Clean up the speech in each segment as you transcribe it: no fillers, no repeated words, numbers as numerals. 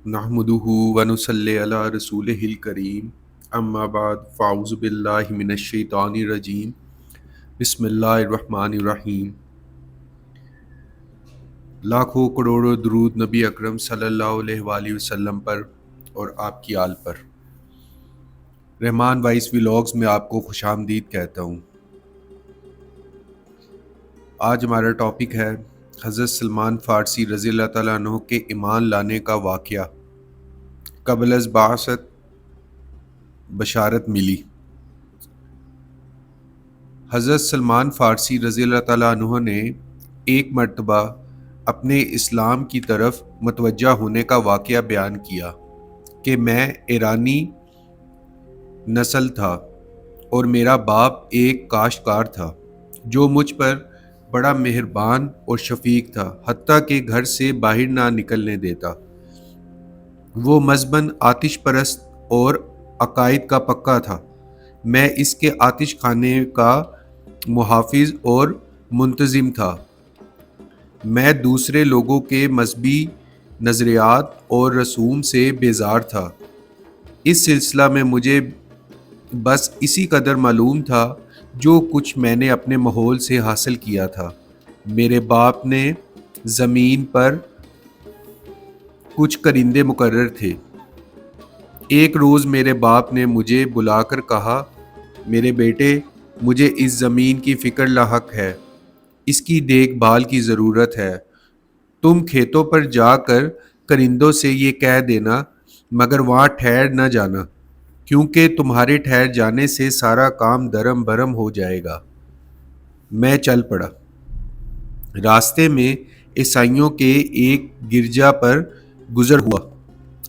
نحمدہ ونصلی علی رسولہ الکریم اما بعد فاعوذ باللہ من الشیطان الرجیم بسم اللہ الرحمن الرحیم۔ لاکھوں کروڑوں درود نبی اکرم صلی اللہ علیہ وآلہ وسلم پر اور آپ کی آل پر۔ رحمان وائس ولاگز میں آپ کو خوش آمدید کہتا ہوں۔ آج ہمارا ٹاپک ہے حضرت سلمان فارسی رضی اللہ تعالیٰ عنہ کے ایمان لانے کا واقعہ۔ قبل از بعثت بشارت ملی۔ حضرت سلمان فارسی رضی اللہ تعالیٰ عنہ نے ایک مرتبہ اپنے اسلام کی طرف متوجہ ہونے کا واقعہ بیان کیا کہ میں ایرانی نسل تھا اور میرا باپ ایک کاشتکار تھا جو مجھ پر بڑا مہربان اور شفیق تھا، حتیٰ کہ گھر سے باہر نہ نکلنے دیتا۔ وہ مذہباً آتش پرست اور عقائد کا پکا تھا۔ میں اس کے آتش خانے کا محافظ اور منتظم تھا۔ میں دوسرے لوگوں کے مذہبی نظریات اور رسوم سے بیزار تھا۔ اس سلسلہ میں مجھے بس اسی قدر معلوم تھا جو کچھ میں نے اپنے ماحول سے حاصل کیا تھا۔ میرے باپ نے زمین پر کچھ کرندے مقرر تھے۔ ایک روز میرے باپ نے مجھے بلا کر کہا، میرے بیٹے، مجھے اس زمین کی فکر لاحق ہے، اس کی دیکھ بھال کی ضرورت ہے۔ تم کھیتوں پر جا کر کرندوں سے یہ کہہ دینا، مگر وہاں ٹھہر نہ جانا، کیونکہ تمہارے ٹھہر جانے سے سارا کام درم برم ہو جائے گا۔ میں چل پڑا۔ راستے میں عیسائیوں کے ایک گرجا پر گزر ہوا۔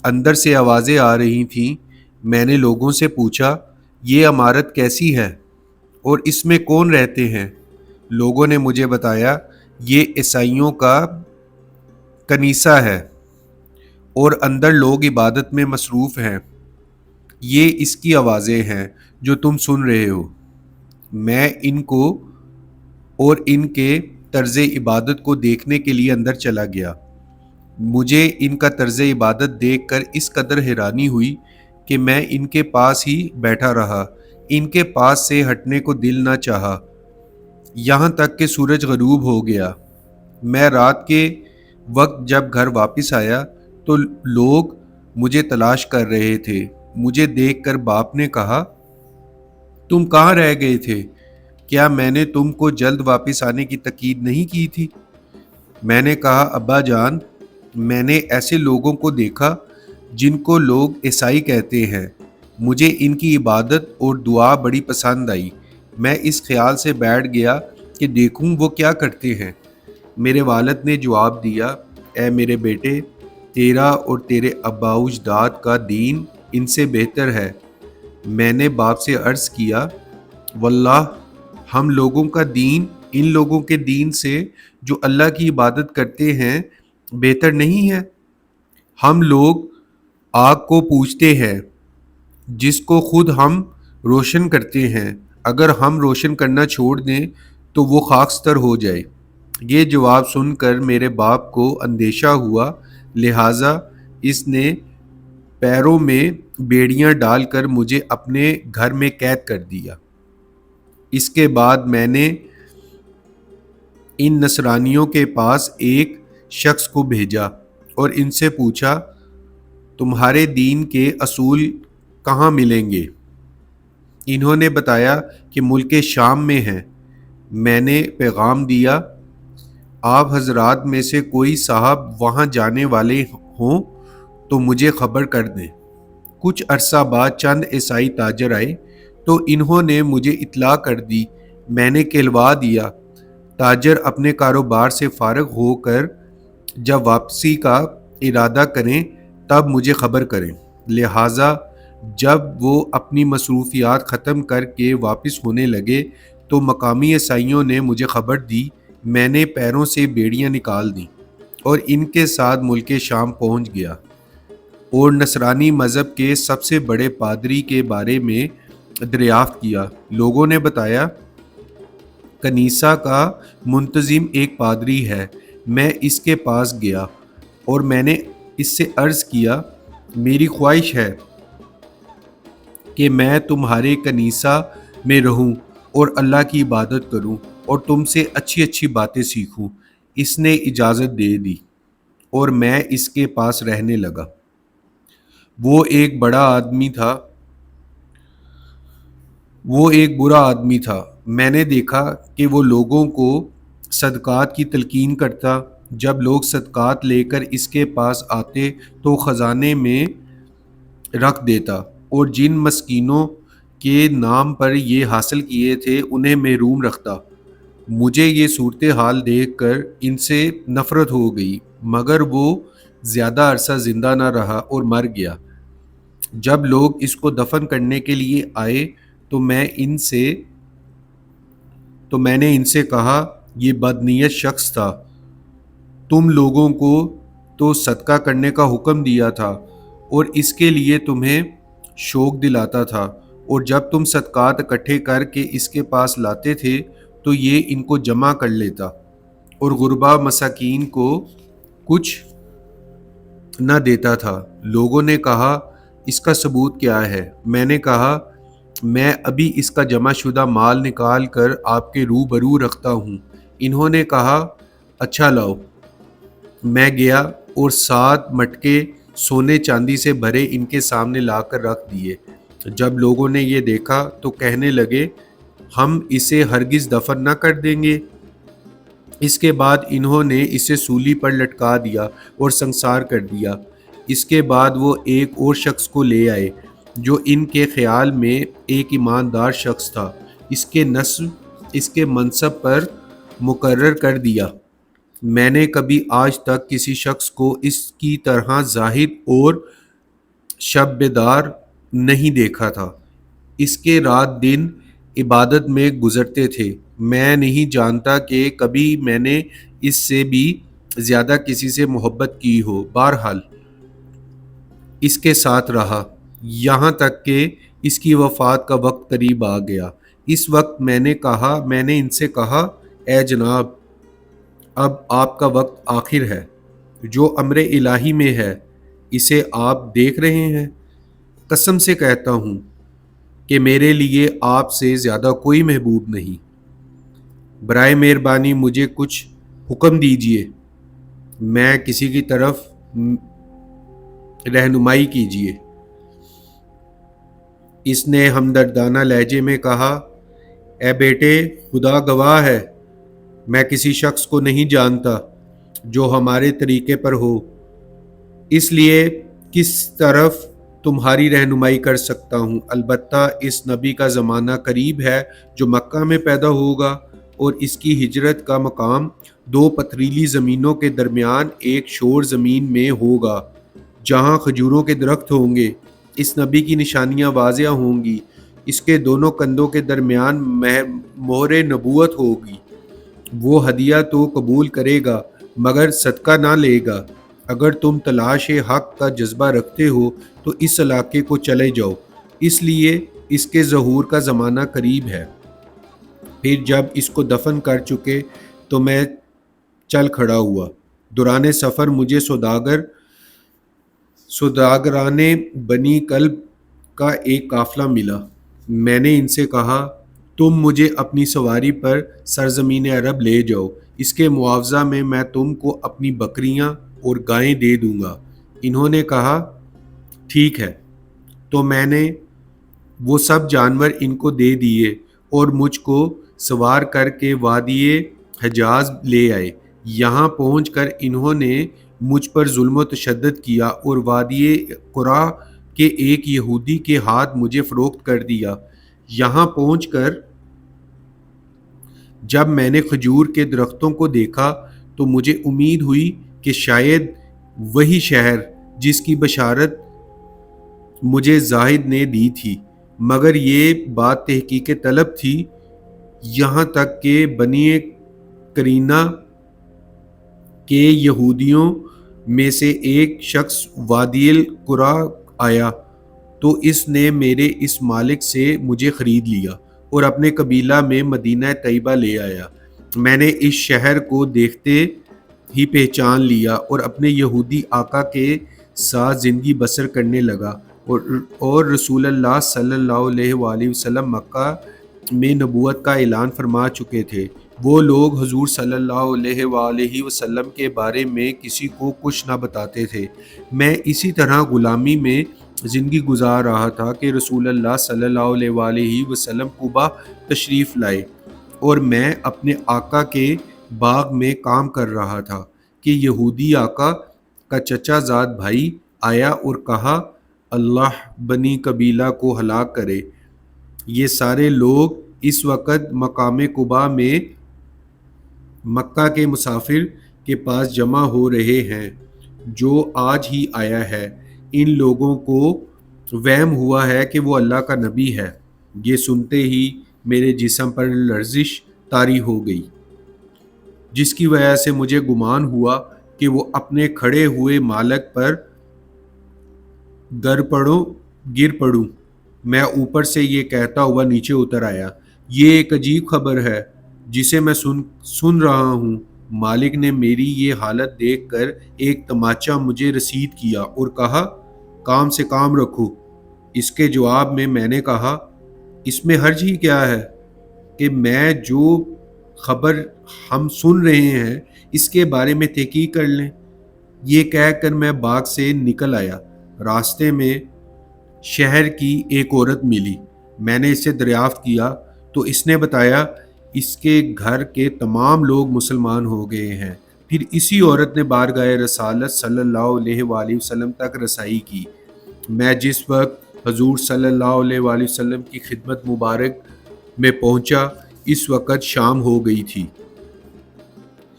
اندر سے آوازیں آ رہی تھیں۔ میں نے لوگوں سے پوچھا، یہ عمارت کیسی ہے اور اس میں کون رہتے ہیں؟ لوگوں نے مجھے بتایا، یہ عیسائیوں کا کنیسہ ہے اور اندر لوگ عبادت میں مصروف ہیں۔ یہ اس کی آوازیں ہیں جو تم سن رہے ہو۔ میں ان کو اور ان کے طرز عبادت کو دیکھنے کے لیے اندر چلا گیا۔ مجھے ان کا طرز عبادت دیکھ کر اس قدر حیرانی ہوئی کہ میں ان کے پاس ہی بیٹھا رہا۔ ان کے پاس سے ہٹنے کو دل نہ چاہا، یہاں تک کہ سورج غروب ہو گیا۔ میں رات کے وقت جب گھر واپس آیا تو لوگ مجھے تلاش کر رہے تھے۔ مجھے دیکھ کر باپ نے کہا، تم کہاں رہ گئے تھے؟ کیا میں نے تم کو جلد واپس آنے کی تاکید نہیں کی تھی؟ میں نے کہا، ابا جان، میں نے ایسے لوگوں کو دیکھا جن کو لوگ عیسائی کہتے ہیں۔ مجھے ان کی عبادت اور دعا بڑی پسند آئی۔ میں اس خیال سے بیٹھ گیا کہ دیکھوں وہ کیا کرتے ہیں۔ میرے والد نے جواب دیا، اے میرے بیٹے، تیرا اور تیرے آباء و اجداد کا دین ان سے بہتر ہے۔ میں نے باپ سے عرض کیا، واللہ ہم لوگوں کا دین ان لوگوں کے دین سے جو اللہ کی عبادت کرتے ہیں بہتر نہیں ہے۔ ہم لوگ آگ کو پوجتے ہیں جس کو خود ہم روشن کرتے ہیں۔ اگر ہم روشن کرنا چھوڑ دیں تو وہ خاکستر ہو جائے۔ یہ جواب سن کر میرے باپ کو اندیشہ ہوا، لہٰذا اس نے پیروں میں بیڑیاں ڈال کر مجھے اپنے گھر میں قید کر دیا۔ اس کے بعد میں نے ان نصرانیوں کے پاس ایک شخص کو بھیجا اور ان سے پوچھا، تمہارے دین کے اصول کہاں ملیں گے؟ انہوں نے بتایا کہ ملک شام میں ہیں۔ میں نے پیغام دیا، آپ حضرات میں سے کوئی صاحب وہاں جانے والے ہوں تو مجھے خبر کر دیں۔ کچھ عرصہ بعد چند عیسائی تاجر آئے تو انہوں نے مجھے اطلاع کر دی۔ میں نے کہلوا دیا، تاجر اپنے کاروبار سے فارغ ہو کر جب واپسی کا ارادہ کریں تب مجھے خبر کریں۔ لہٰذا جب وہ اپنی مصروفیات ختم کر کے واپس ہونے لگے تو مقامی عیسائیوں نے مجھے خبر دی۔ میں نے پیروں سے بیڑیاں نکال دیں اور ان کے ساتھ ملک شام پہنچ گیا اور نصرانی مذہب کے سب سے بڑے پادری کے بارے میں دریافت کیا۔ لوگوں نے بتایا، کنیسہ کا منتظم ایک پادری ہے۔ میں اس کے پاس گیا اور میں نے اس سے عرض کیا میری خواہش ہے کہ میں تمہارے کنیسہ میں رہوں اور اللہ کی عبادت کروں اور تم سے اچھی اچھی باتیں سیکھوں۔ اس نے اجازت دے دی اور میں اس کے پاس رہنے لگا۔ وہ ایک برا آدمی تھا۔ میں نے دیکھا کہ وہ لوگوں کو صدقات کی تلقین کرتا۔ جب لوگ صدقات لے کر اس کے پاس آتے تو خزانے میں رکھ دیتا اور جن مسکینوں کے نام پر یہ حاصل کیے تھے انہیں محروم رکھتا۔ مجھے یہ صورتحال دیکھ کر ان سے نفرت ہو گئی، مگر وہ زیادہ عرصہ زندہ نہ رہا اور مر گیا۔ جب لوگ اس کو دفن کرنے کے لیے آئے تو میں نے ان سے کہا یہ بدنیت شخص تھا، تم لوگوں کو تو صدقہ کرنے کا حکم دیا تھا اور اس کے لیے تمہیں شوق دلاتا تھا، اور جب تم صدقات اکٹھے کر کے اس کے پاس لاتے تھے تو یہ ان کو جمع کر لیتا اور غربا مساکین کو کچھ نہ دیتا تھا۔ لوگوں نے کہا اس کا ثبوت کیا ہے؟ میں نے کہا میں ابھی اس کا جمع شدہ مال نکال کر آپ کے روبرو رکھتا ہوں۔ انہوں نے کہا اچھا لاؤ۔ میں گیا اور 7 مٹکے سونے چاندی سے بھرے ان کے سامنے لا کر رکھ دیے۔ جب لوگوں نے یہ دیکھا تو کہنے لگے ہم اسے ہرگز دفن نہ کر دیں گے۔ اس کے بعد انہوں نے اسے سولی پر لٹکا دیا اور سنسار کر دیا۔ اس کے بعد وہ ایک اور شخص کو لے آئے جو ان کے خیال میں ایک ایماندار شخص تھا۔ اس کے نسب اس کے منصب پر مقرر کر دیا۔ میں نے کبھی آج تک کسی شخص کو اس کی طرح زاہد اور شب بیدار نہیں دیکھا تھا۔ اس کے رات دن عبادت میں گزرتے تھے۔ میں نہیں جانتا کہ کبھی میں نے اس سے بھی زیادہ کسی سے محبت کی ہو۔ بہرحال اس کے ساتھ رہا یہاں تک کہ اس کی وفات کا وقت قریب آ گیا۔ اس وقت میں نے ان سے کہا اے جناب، اب آپ کا وقت آخر ہے۔ جو امر الہی میں ہے اسے آپ دیکھ رہے ہیں۔ قسم سے کہتا ہوں کہ میرے لیے آپ سے زیادہ کوئی محبوب نہیں۔ برائے مہربانی مجھے کچھ حکم دیجیے، میں کسی کی طرف رہنمائی کیجیے۔ اس نے ہمدردانہ لہجے میں کہا اے بیٹے، خدا گواہ ہے میں کسی شخص کو نہیں جانتا جو ہمارے طریقے پر ہو، اس لیے کس طرف تمہاری رہنمائی کر سکتا ہوں۔ البتہ اس نبی کا زمانہ قریب ہے جو مکہ میں پیدا ہوگا، اور اس کی ہجرت کا مقام 2 پتھریلی زمینوں کے درمیان ایک شور زمین میں ہوگا جہاں کھجوروں کے درخت ہوں گے۔ اس نبی کی نشانیاں واضح ہوں گی، اس کے دونوں کندھوں کے درمیان مہر نبوت ہوگی۔ وہ ہدیہ تو قبول کرے گا مگر صدقہ نہ لے گا۔ اگر تم تلاش حق کا جذبہ رکھتے ہو تو اس علاقے کو چلے جاؤ، اس لیے اس کے ظہور کا زمانہ قریب ہے۔ پھر جب اس کو دفن کر چکے تو میں چل کھڑا ہوا۔ دوران سفر مجھے سوداگران بنی کلب کا ایک قافلہ ملا۔ میں نے ان سے کہا تم مجھے اپنی سواری پر سرزمین عرب لے جاؤ، اس کے معاوضہ میں تم کو اپنی بکریاں اور گائیں دے دوں گا۔ انہوں نے کہا ٹھیک ہے۔ تو میں نے وہ سب جانور ان کو دے دیے اور مجھ کو سوار کر کے وادی حجاز لے آئے۔ یہاں پہنچ کر انہوں نے مجھ پر ظلم و تشدد کیا اور وادی قرا کے ایک یہودی کے ہاتھ مجھے فروخت کر دیا۔ یہاں پہنچ کر جب میں نے کھجور کے درختوں کو دیکھا تو مجھے امید ہوئی کہ شاید وہی شہر جس کی بشارت مجھے زاہد نے دی تھی، مگر یہ بات تحقیق طلب تھی۔ یہاں تک کہ بنی قرینہ کے یہودیوں میں سے ایک شخص وادی القرا آیا تو اس نے میرے اس مالک سے مجھے خرید لیا اور اپنے قبیلہ میں مدینہ طیبہ لے آیا۔ میں نے اس شہر کو دیکھتے ہی پہچان لیا اور اپنے یہودی آقا کے ساتھ زندگی بسر کرنے لگا، اور رسول اللہ صلی اللہ علیہ وآلہ وسلم مکہ میں نبوت کا اعلان فرما چکے تھے۔ وہ لوگ حضور صلی اللہ علیہ وآلہ وسلم کے بارے میں کسی کو کچھ نہ بتاتے تھے۔ میں اسی طرح غلامی میں زندگی گزار رہا تھا کہ رسول اللہ صلی اللہ علیہ وآلہ وسلم قبا تشریف لائے، اور میں اپنے آقا کے باغ میں کام کر رہا تھا کہ یہودی آقا کا چچا زاد بھائی آیا اور کہا، اللہ بنی قبیلہ کو ہلاک کرے۔ یہ سارے لوگ اس وقت مقام قبا میں مکہ کے مسافر کے پاس جمع ہو رہے ہیں جو آج ہی آیا ہے۔ ان لوگوں کو وہم ہوا ہے کہ وہ اللہ کا نبی ہے۔ یہ سنتے ہی میرے جسم پر لرزش طاری ہو گئی، جس کی وجہ سے مجھے گمان ہوا کہ وہ اپنے کھڑے ہوئے مالک پر گر پڑوں۔ میں اوپر سے یہ کہتا ہوا نیچے اتر آیا، یہ ایک عجیب خبر ہے جسے میں سن رہا ہوں۔ مالک نے میری یہ حالت دیکھ کر ایک تماچا مجھے رسید کیا اور کہا، کام سے کام رکھو۔ اس کے جواب میں نے کہا، اس میں حرج ہی کیا ہے کہ میں جو خبر ہم سن رہے ہیں اس کے بارے میں تحقیق کر لیں۔ یہ کہہ کر میں باغ سے نکل آیا۔ راستے میں شہر کی ایک عورت ملی۔ میں نے اسے دریافت کیا تو اس نے بتایا اس کے گھر کے تمام لوگ مسلمان ہو گئے ہیں۔ پھر اسی عورت نے بارگاہ رسالت صلی اللہ علیہ وآلہ وسلم تک رسائی کی۔ میں جس وقت حضور صلی اللہ علیہ وآلہ وسلم کی خدمت مبارک میں پہنچا اس وقت شام ہو گئی تھی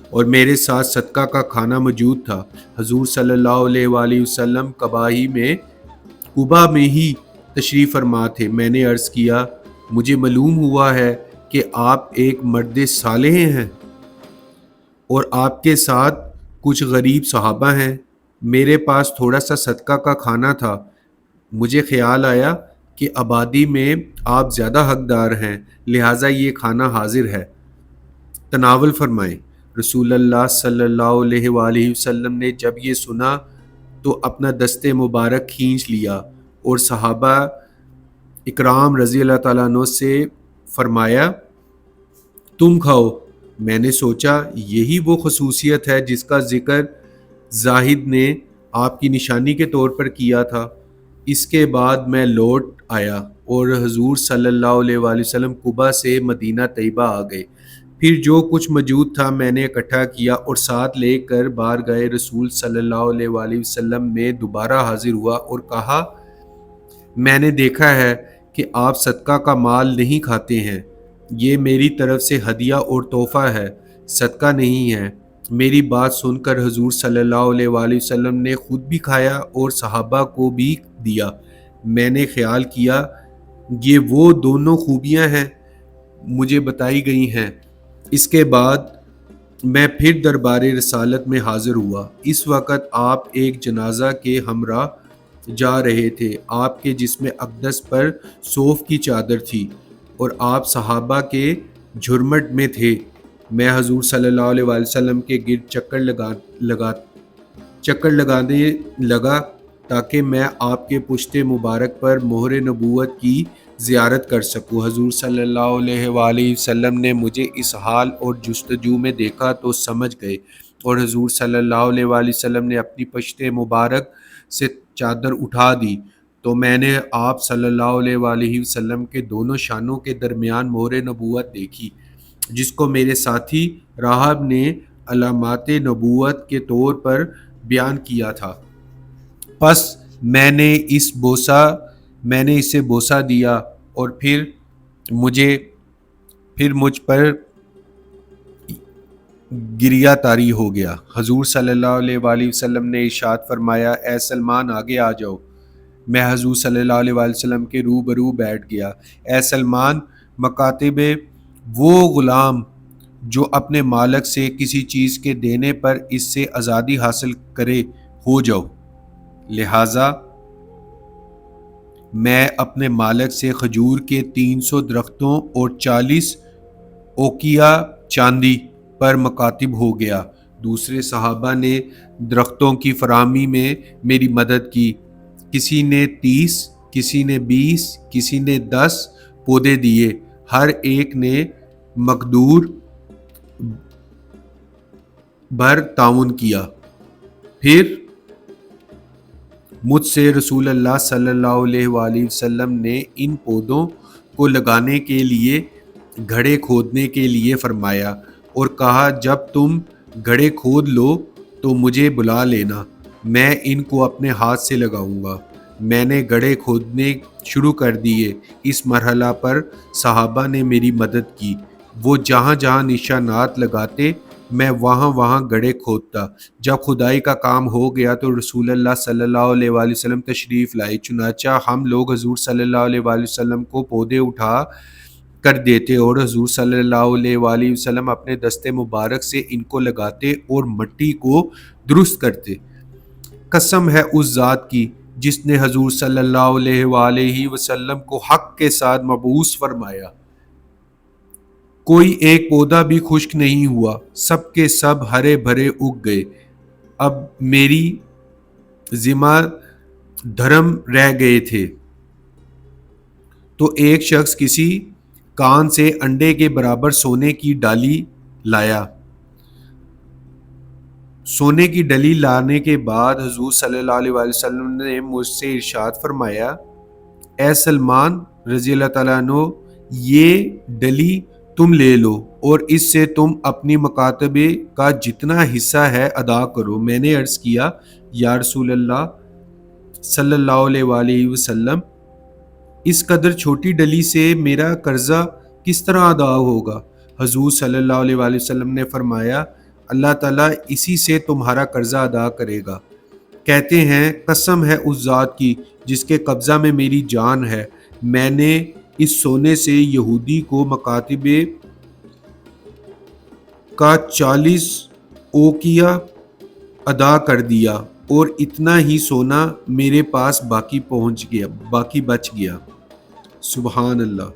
اور میرے ساتھ صدقہ کا کھانا موجود تھا۔ حضور صلی اللہ علیہ وآلہ وسلم قبا میں ہی تشریف فرما تھے۔ میں نے عرض کیا، مجھے معلوم ہوا ہے کہ آپ ایک مرد صالح ہیں اور آپ کے ساتھ کچھ غریب صحابہ ہیں۔ میرے پاس تھوڑا سا صدقہ کا کھانا تھا۔ مجھے خیال آیا کہ آبادی میں آپ زیادہ حقدار ہیں، لہٰذا یہ کھانا حاضر ہے، تناول فرمائیں۔ رسول اللہ صلی اللہ علیہ وآلہ وسلم نے جب یہ سنا تو اپنا دست مبارک کھینچ لیا اور صحابہ اکرام رضی اللہ تعالیٰ عنہ سے فرمایا، تم کھاؤ۔ میں نے سوچا یہی وہ خصوصیت ہے جس کا ذکر زاہد نے آپ کی نشانی کے طور پر کیا تھا۔ اس کے بعد میں لوٹ آیا اور حضور صلی اللہ علیہ وآلہ وسلم قبا سے مدینہ طیبہ آ گئے۔ پھر جو کچھ موجود تھا میں نے اکٹھا کیا اور ساتھ لے کر بارگاہ رسول صلی اللہ علیہ وآلہ وسلم میں دوبارہ حاضر ہوا اور کہا، میں نے دیکھا ہے کہ آپ صدقہ کا مال نہیں کھاتے ہیں۔ یہ میری طرف سے ہدیہ اور تحفہ ہے، صدقہ نہیں ہے۔ میری بات سن کر حضور صلی اللہ علیہ وآلہ وسلم نے خود بھی کھایا اور صحابہ کو بھی دیا۔ میں نے خیال کیا یہ وہ دونوں خوبیاں ہیں مجھے بتائی گئی ہیں۔ اس کے بعد میں پھر دربار رسالت میں حاضر ہوا۔ اس وقت آپ ایک جنازہ کے ہمراہ جا رہے تھے۔ آپ کے جسم اقدس پر صوف کی چادر تھی اور آپ صحابہ کے جھرمٹ میں تھے۔ میں حضور صلی اللہ علیہ وآلہ وسلم کے گرد چکر لگانے لگا تاکہ میں آپ کے پشت مبارک پر مہر نبوت کی زیارت کر سکوں۔ حضور صلی اللہ علیہ وآلہ وسلم نے مجھے اس حال اور جستجو میں دیکھا تو سمجھ گئے، اور حضور صلی اللہ علیہ وآلہ وسلم نے اپنی پشت مبارک سے چادر اٹھا دی تو میں نے آپ صلی اللہ علیہ وآلہ وسلم کے دونوں شانوں کے درمیان مہر نبوت دیکھی، جس کو میرے ساتھی راہب نے علامات نبوت کے طور پر بیان کیا تھا۔ پس میں نے اسے بوسہ دیا اور پھر مجھ پر گریہ طاری ہو گیا۔ حضور صلی اللہ علیہ وآلہ وسلم نے ارشاد فرمایا، اے سلمان آگے آ جاؤ۔ میں حضور صلی اللہ علیہ وآلہ وسلم کے روبرو بیٹھ گیا۔ اے سلمان، مکاتب وہ غلام جو اپنے مالک سے کسی چیز کے دینے پر اس سے آزادی حاصل کرے ہو جاؤ، لہٰذا میں اپنے مالک سے کھجور کے 300 درختوں اور 40 اوقیہ چاندی پر مکاتب ہو گیا۔ دوسرے صحابہ نے درختوں کی فراہمی میں میری مدد کی، کسی نے 30، کسی نے 20، کسی نے 10 پودے دیے، ہر ایک نے مقدور بھر تعاون کیا۔ پھر مجھ سے رسول اللہ صلی اللہ علیہ وآلہ وسلم نے ان پودوں کو لگانے کے لیے گھڑے کھودنے کے لیے فرمایا اور کہا جب تم گھڑے کھود لو تو مجھے بلا لینا، میں ان کو اپنے ہاتھ سے لگاؤں گا۔ میں نے گھڑے کھودنے شروع کر دیے۔ اس مرحلہ پر صحابہ نے میری مدد کی، وہ جہاں جہاں نشانات لگاتے میں وہاں وہاں گڑھے کھودتا۔ جب کھدائی کا کام ہو گیا تو رسول اللہ صلی اللہ علیہ وآلہ وسلم تشریف لائے، چنانچہ ہم لوگ حضور صلی اللہ علیہ وآلہ وسلم کو پودے اٹھا کر دیتے اور حضور صلی اللہ علیہ وآلہ وسلم اپنے دستے مبارک سے ان کو لگاتے اور مٹی کو درست کرتے۔ قسم ہے اس ذات کی جس نے حضور صلی اللہ علیہ وآلہ وسلم کو حق کے ساتھ مبعوث فرمایا، کوئی ایک پودا بھی خشک نہیں ہوا، سب کے سب ہرے بھرے اگ گئے۔ اب میری ذمہ دھرم رہ گئے تھے تو ایک شخص کسی کان سے انڈے کے برابر سونے کی ڈالی لایا۔ سونے کی ڈلی لانے کے بعد حضور صلی اللہ علیہ وآلہ وسلم نے مجھ سے ارشاد فرمایا، اے سلمان رضی اللہ تعالیٰ عنہ، یہ ڈلی تم لے لو اور اس سے تم اپنی مکاتبے کا جتنا حصہ ہے ادا کرو۔ میں نے عرض کیا، یا رسول اللہ صلی اللہ علیہ وآلہ وسلم، اس قدر چھوٹی ڈلی سے میرا قرضہ کس طرح ادا ہوگا؟ حضور صلی اللہ علیہ وآلہ وسلم نے فرمایا، اللہ تعالیٰ اسی سے تمہارا قرضہ ادا کرے گا۔ کہتے ہیں، قسم ہے اس ذات کی جس کے قبضہ میں میری جان ہے، میں نے اس سونے سے یہودی کو مکاتبے کا 40 اوقیہ ادا کر دیا اور اتنا ہی سونا میرے پاس باقی بچ گیا۔ سبحان اللہ۔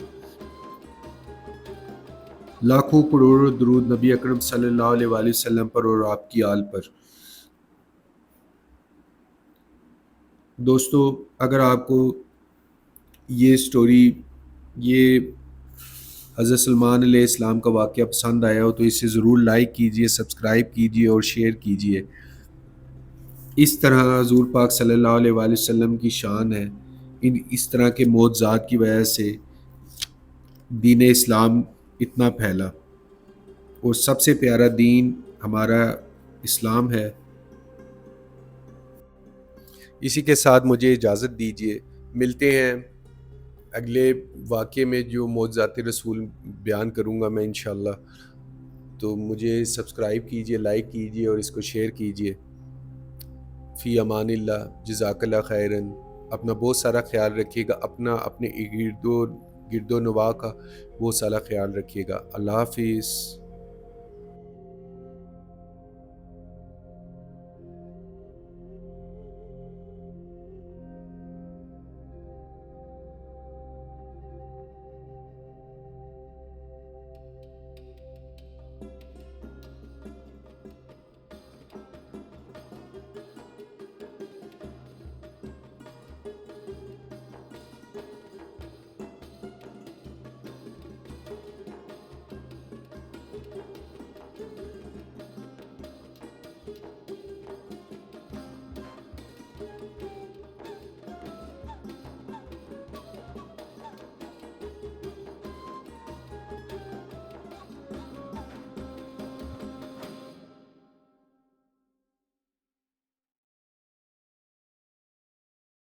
لاکھوں کروڑوں درود نبی اکرم صلی اللہ علیہ وآلہ وسلم پر اور آپ کی آل پر۔ دوستو، اگر آپ کو یہ سٹوری، یہ حضرت سلمان علیہ السلام کا واقعہ پسند آیا ہو تو اسے ضرور لائک کیجئے، سبسکرائب کیجئے اور شیئر کیجئے۔ اس طرح حضور پاک صلی اللہ علیہ وآلہ وسلم کی شان ہے، اس طرح کے معجزات کی وجہ سے دین اسلام اتنا پھیلا، اور سب سے پیارا دین ہمارا اسلام ہے۔ اسی کے ساتھ مجھے اجازت دیجیے، ملتے ہیں اگلے واقعے میں جو معجزات رسول بیان کروں گا میں انشاءاللہ۔ تو مجھے سبسکرائب کیجیے، لائک کیجیے اور اس کو شیئر کیجیے۔ فی امان اللہ، جزاک اللہ خیرن۔ اپنا بہت سارا خیال رکھیے گا، اپنے گرد و نواح کا بہت سارا خیال رکھیے گا۔ اللہ حافظ۔